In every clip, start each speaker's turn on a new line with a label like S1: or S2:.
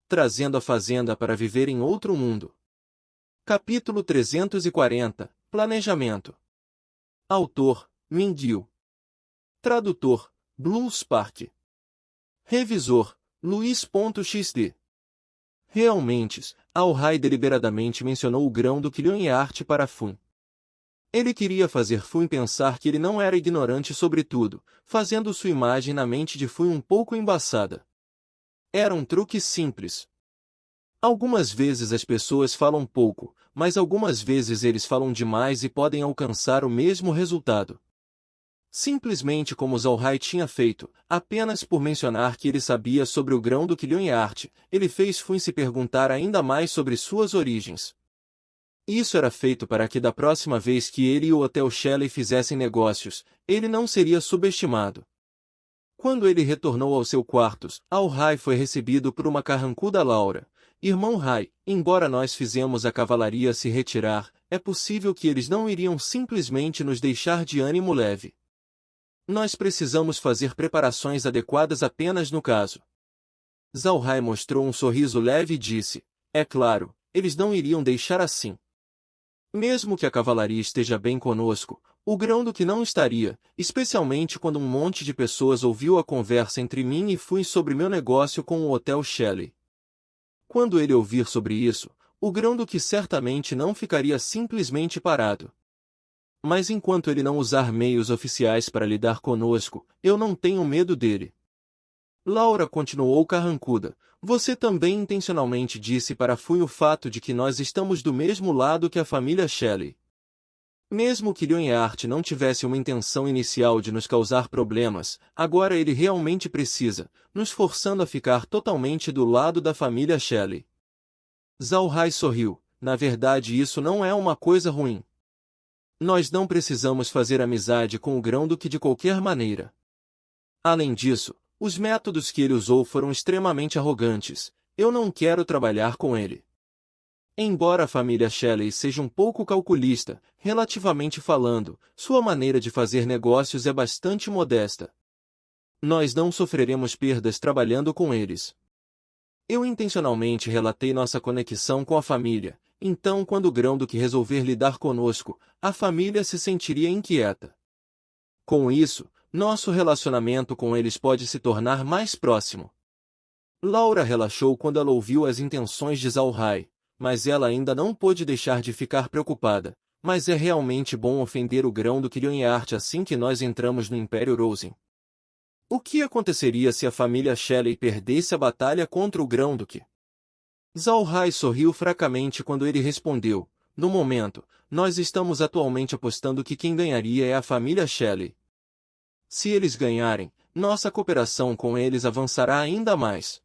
S1: trazendo a fazenda para viver em outro mundo. Capítulo 340 – Planejamento. Autor: Mindil. Tradutor: Blue Spark. Revisor: Luiz.xd. Realmente, Al-Rai deliberadamente mencionou o grão do Quilhões para Fun. Ele queria fazer Fun pensar que ele não era ignorante sobre tudo, fazendo sua imagem na mente de Fun um pouco embaçada. Era um truque simples. Algumas vezes as pessoas falam pouco, mas algumas vezes eles falam demais e podem alcançar o mesmo resultado. Simplesmente como Al-Rai tinha feito, apenas por mencionar que ele sabia sobre o grão do Quilhões, ele fez Fun se perguntar ainda mais sobre suas origens. Isso era feito para que da próxima vez que ele e o Hotel Shelley fizessem negócios, ele não seria subestimado. Quando ele retornou ao seu quarto, Al-Rai foi recebido por uma carrancuda Laura. Irmão Rai, embora nós fizemos a cavalaria se retirar, é possível que eles não iriam simplesmente nos deixar de ânimo leve. Nós precisamos fazer preparações adequadas apenas no caso. Al-Rai mostrou um sorriso leve e disse, é claro, eles não iriam deixar assim. Mesmo que a cavalaria esteja bem conosco, o grão do que não estaria, especialmente quando um monte de pessoas ouviu a conversa entre mim e Fun sobre meu negócio com o Hotel Shelley. Quando ele ouvir sobre isso, o grão do que certamente não ficaria simplesmente parado. Mas enquanto ele não usar meios oficiais para lidar conosco, eu não tenho medo dele. Laura continuou carrancuda. Você também intencionalmente disse para Fun o fato de que nós estamos do mesmo lado que a família Shelley. Mesmo que Quilhões não tivesse uma intenção inicial de nos causar problemas, agora ele realmente precisa, nos forçando a ficar totalmente do lado da família Shelley. Al-Rai sorriu. Na verdade isso não é uma coisa ruim. Nós não precisamos fazer amizade com o grão do que de qualquer maneira. Além disso, os métodos que ele usou foram extremamente arrogantes. Eu não quero trabalhar com ele. Embora a família Shelley seja um pouco calculista, relativamente falando, sua maneira de fazer negócios é bastante modesta. Nós não sofreremos perdas trabalhando com eles. Eu intencionalmente relatei nossa conexão com a família, então quando o grão do que resolver lidar conosco, a família se sentiria inquieta. Com isso, nosso relacionamento com eles pode se tornar mais próximo. Laura relaxou quando ela ouviu as intenções de Al-Rai. Mas ela ainda não pôde deixar de ficar preocupada. Mas é realmente bom ofender o grão do Quilhões assim que nós entramos no Império Rosen. O que aconteceria se a família Shelley perdesse a batalha contra o grão-duque? Al-Rai sorriu fracamente quando ele respondeu, no momento, nós estamos atualmente apostando que quem ganharia é a família Shelley. Se eles ganharem, nossa cooperação com eles avançará ainda mais.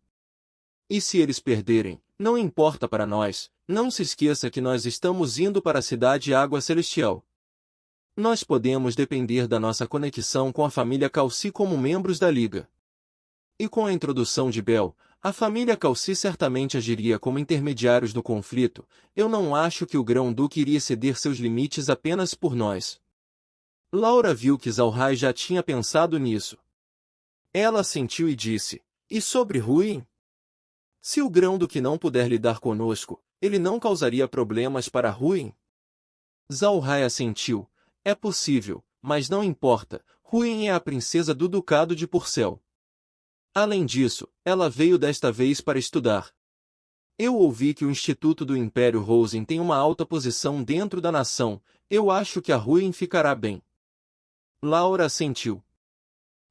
S1: E se eles perderem, não importa para nós, não se esqueça que nós estamos indo para a cidade Água Celestial. Nós podemos depender da nossa conexão com a família Calci como membros da Liga. E com a introdução de Bel, a família Calci certamente agiria como intermediários no conflito. Eu não acho que o grão-duque iria ceder seus limites apenas por nós. Laura viu que Al-Rai já tinha pensado nisso. Ela assentiu e disse, e sobre Ruin? Se o grão-duque não puder lidar conosco, ele não causaria problemas para Ruin? Al-Rai assentiu. É possível, mas não importa. Ruin é a princesa do Ducado de Purcell. Além disso, ela veio desta vez para estudar. Eu ouvi que o Instituto do Império Rosen tem uma alta posição dentro da nação. Eu acho que a Ruin ficará bem. Laura assentiu.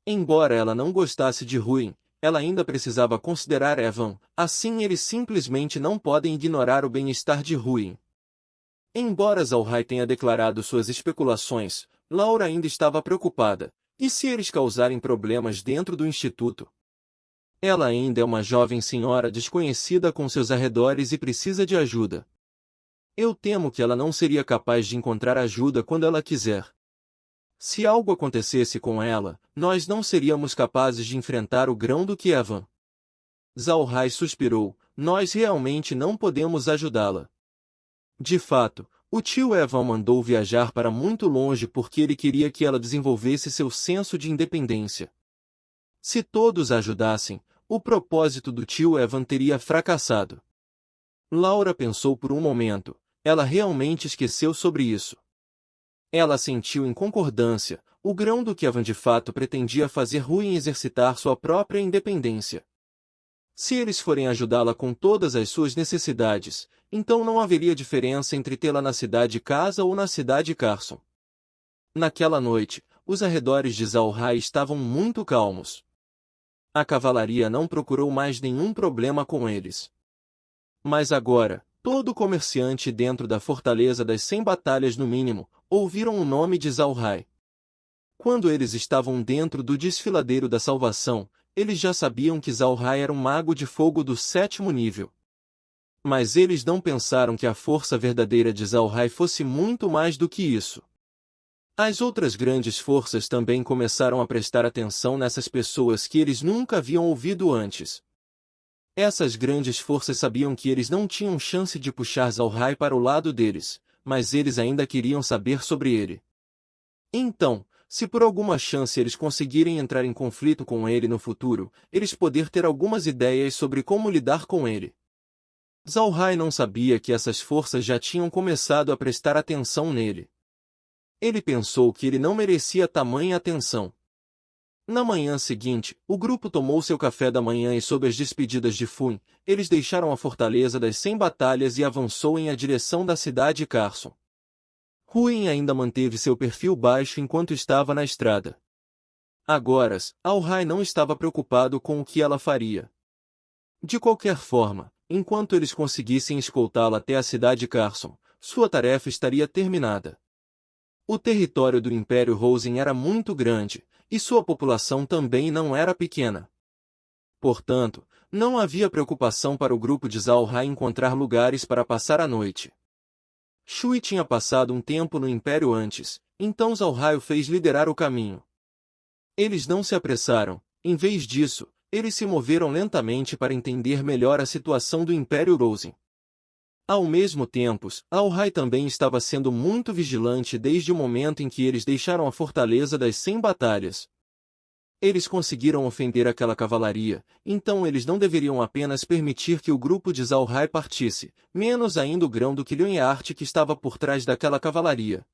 S1: Embora ela não gostasse de Ruin, ela ainda precisava considerar Evan, assim eles simplesmente não podem ignorar o bem-estar de Ruin. Embora Al-Rai tenha declarado suas especulações, Laura ainda estava preocupada. E se eles causarem problemas dentro do instituto? Ela ainda é uma jovem senhora desconhecida com seus arredores e precisa de ajuda. Eu temo que ela não seria capaz de encontrar ajuda quando ela quiser. Se algo acontecesse com ela, nós não seríamos capazes de enfrentar o grão-duque Evan. Al-Rai suspirou, nós realmente não podemos ajudá-la. De fato, o tio Evan mandou viajar para muito longe porque ele queria que ela desenvolvesse seu senso de independência. Se todos a ajudassem, o propósito do tio Evan teria fracassado. Laura pensou por um momento. Ela realmente esqueceu sobre isso. Ela sentiu em concordância, o grão do que Evan de fato pretendia fazer Ruin exercitar sua própria independência. Se eles forem ajudá-la com todas as suas necessidades, então não haveria diferença entre tê-la na cidade casa ou na cidade Carson. Naquela noite, os arredores de Zalhai estavam muito calmos. A cavalaria não procurou mais nenhum problema com eles. Mas agora, todo comerciante dentro da Fortaleza das 100 Batalhas no mínimo, ouviram o nome de Zalhai. Quando eles estavam dentro do desfiladeiro da salvação, eles já sabiam que Zalhai era um mago de fogo do 7º nível. Mas eles não pensaram que a força verdadeira de Zalhai fosse muito mais do que isso. As outras grandes forças também começaram a prestar atenção nessas pessoas que eles nunca haviam ouvido antes. Essas grandes forças sabiam que eles não tinham chance de puxar Zalhai para o lado deles, mas eles ainda queriam saber sobre ele. Então, se por alguma chance eles conseguirem entrar em conflito com ele no futuro, eles poder ter algumas ideias sobre como lidar com ele. Zalhai não sabia que essas forças já tinham começado a prestar atenção nele. Ele pensou que ele não merecia tamanha atenção. Na manhã seguinte, o grupo tomou seu café da manhã e sob as despedidas de Fun, eles deixaram a Fortaleza das 100 Batalhas e avançou em a direção da cidade Carson. Ruin ainda manteve seu perfil baixo enquanto estava na estrada. Agora, Zalhai não estava preocupado com o que ela faria. De qualquer forma, enquanto eles conseguissem escoltá-la até a cidade Carson, sua tarefa estaria terminada. O território do Império Rosen era muito grande, e sua população também não era pequena. Portanto, não havia preocupação para o grupo de Zalhai encontrar lugares para passar a noite. Shui tinha passado um tempo no Império antes, então Zalhai o fez liderar o caminho. Eles não se apressaram, em vez disso, eles se moveram lentamente para entender melhor a situação do Império Rosen. Ao mesmo tempo, Zalhai também estava sendo muito vigilante desde o momento em que eles deixaram a Fortaleza das 100 Batalhas. Eles conseguiram ofender aquela cavalaria, então eles não deveriam apenas permitir que o grupo de Zalhai partisse, menos ainda o grão do Kilhonhart que estava por trás daquela cavalaria.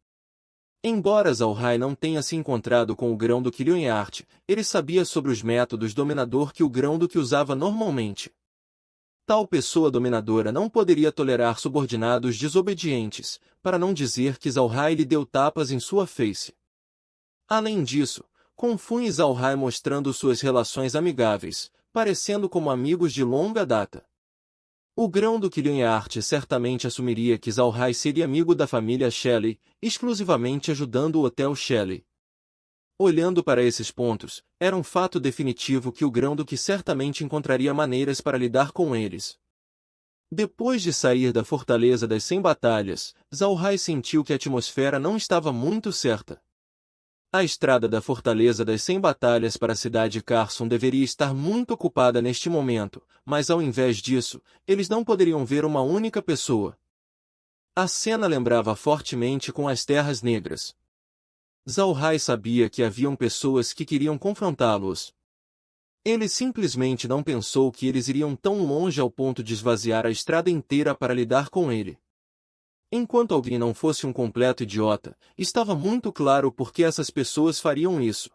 S1: Embora Zalhai não tenha se encontrado com o grão do Kilhonhart, ele sabia sobre os métodos dominador que o grão do que usava normalmente. Tal pessoa dominadora não poderia tolerar subordinados desobedientes, para não dizer que Zalhai lhe deu tapas em sua face. Além disso, com Fun e Zalhai mostrando suas relações amigáveis, parecendo como amigos de longa data. O grão do Kilhonhart certamente assumiria que Zalhai seria amigo da família Shelley, exclusivamente ajudando o Hotel Shelley. Olhando para esses pontos, era um fato definitivo que o grão-duque certamente encontraria maneiras para lidar com eles. Depois de sair da Fortaleza das 100 Batalhas, Zalhai sentiu que a atmosfera não estava muito certa. A estrada da Fortaleza das 100 Batalhas para a cidade Carson deveria estar muito ocupada neste momento, mas ao invés disso, eles não poderiam ver uma única pessoa. A cena lembrava fortemente com as Terras Negras. Zalhai sabia que haviam pessoas que queriam confrontá-los. Ele simplesmente não pensou que eles iriam tão longe ao ponto de esvaziar a estrada inteira para lidar com ele. Enquanto alguém não fosse um completo idiota, estava muito claro por que essas pessoas fariam isso.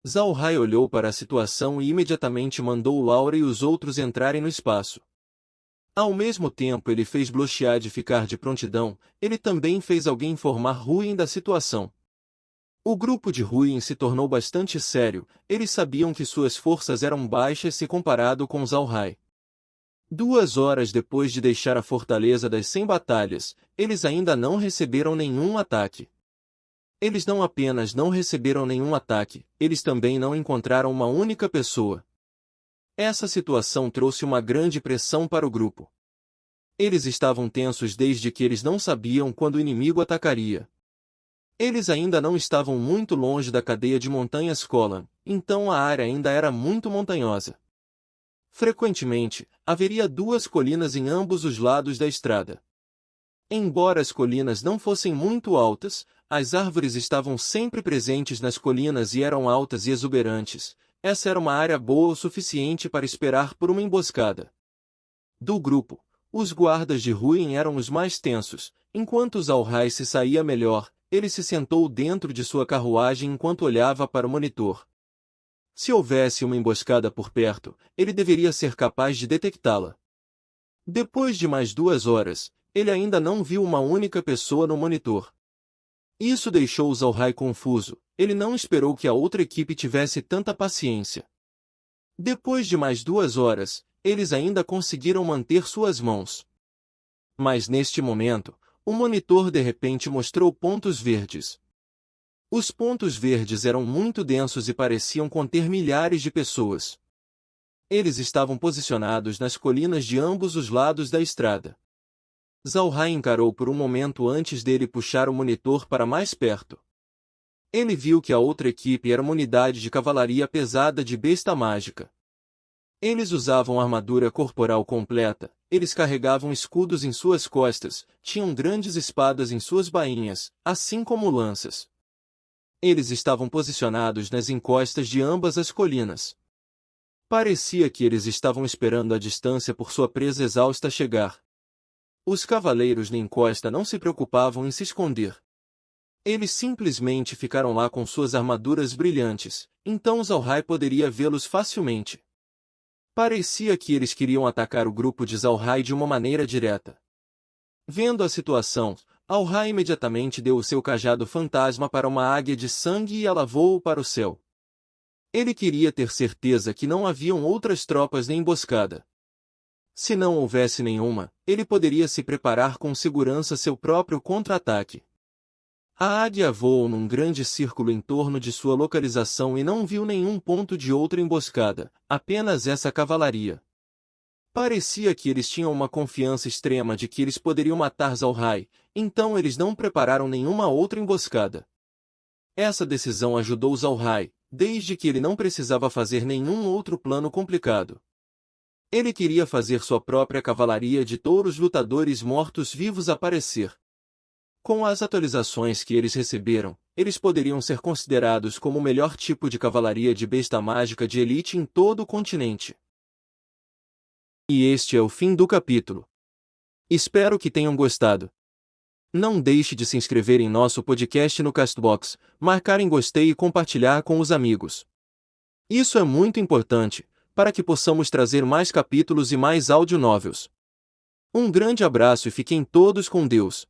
S1: Zalhai olhou para a situação e imediatamente mandou Laura e os outros entrarem no espaço. Ao mesmo tempo ele fez Blochiad ficar de prontidão, ele também fez alguém informar Ruin da situação. O grupo de Ruin se tornou bastante sério, eles sabiam que suas forças eram baixas se comparado com Zalhai. 2 horas depois de deixar a Fortaleza das 100 Batalhas, eles ainda não receberam nenhum ataque. Eles não apenas não receberam nenhum ataque, eles também não encontraram uma única pessoa. Essa situação trouxe uma grande pressão para o grupo. Eles estavam tensos desde que eles não sabiam quando o inimigo atacaria. Eles ainda não estavam muito longe da cadeia de montanhas Kolan, então a área ainda era muito montanhosa. Frequentemente, haveria 2 colinas em ambos os lados da estrada. Embora as colinas não fossem muito altas, as árvores estavam sempre presentes nas colinas e eram altas e exuberantes. essa era uma área boa o suficiente para esperar por uma emboscada. Do grupo, os guardas de Húrin eram os mais tensos. Enquanto Zalhai se saía melhor, ele se sentou dentro de sua carruagem enquanto olhava para o monitor. Se houvesse uma emboscada por perto, ele deveria ser capaz de detectá-la. Depois de mais 2 horas, ele ainda não viu uma única pessoa no monitor. Isso deixou Zalhai confuso. Ele não esperou que a outra equipe tivesse tanta paciência. Depois de mais 2 horas, eles ainda conseguiram manter suas mãos. Mas neste momento, o monitor de repente mostrou pontos verdes. Os pontos verdes eram muito densos e pareciam conter milhares de pessoas. Eles estavam posicionados nas colinas de ambos os lados da estrada. Zalhai encarou por um momento antes dele puxar o monitor para mais perto. Ele viu que a outra equipe era uma unidade de cavalaria pesada de besta mágica. Eles usavam armadura corporal completa, eles carregavam escudos em suas costas, tinham grandes espadas em suas bainhas, assim como lanças. Eles estavam posicionados nas encostas de ambas as colinas. Parecia que eles estavam esperando à distância por sua presa exausta chegar. Os cavaleiros na encosta não se preocupavam em se esconder. Eles simplesmente ficaram lá com suas armaduras brilhantes, então Zalhai poderia vê-los facilmente. Parecia que eles queriam atacar o grupo de Zalhai de uma maneira direta. Vendo a situação, Zalhai imediatamente deu o seu cajado fantasma para uma águia de sangue e ela voou para o céu. Ele queria ter certeza que não haviam outras tropas na emboscada. Se não houvesse nenhuma, ele poderia se preparar com segurança seu próprio contra-ataque. A águia voou num grande círculo em torno de sua localização e não viu nenhum ponto de outra emboscada, apenas essa cavalaria. Parecia que eles tinham uma confiança extrema de que eles poderiam matar Zalhai, então eles não prepararam nenhuma outra emboscada. Essa decisão ajudou Zalhai, desde que ele não precisava fazer nenhum outro plano complicado. Ele queria fazer sua própria cavalaria de touros lutadores mortos-vivos aparecer. Com as atualizações que eles receberam, eles poderiam ser considerados como o melhor tipo de cavalaria de besta mágica de elite em todo o continente. E este é o fim do capítulo. Espero que tenham gostado. Não deixe de se inscrever em nosso podcast no Castbox, marcar em gostei e compartilhar com os amigos. Isso é muito importante, para que possamos trazer mais capítulos e mais audio novels. Um grande abraço e fiquem todos com Deus.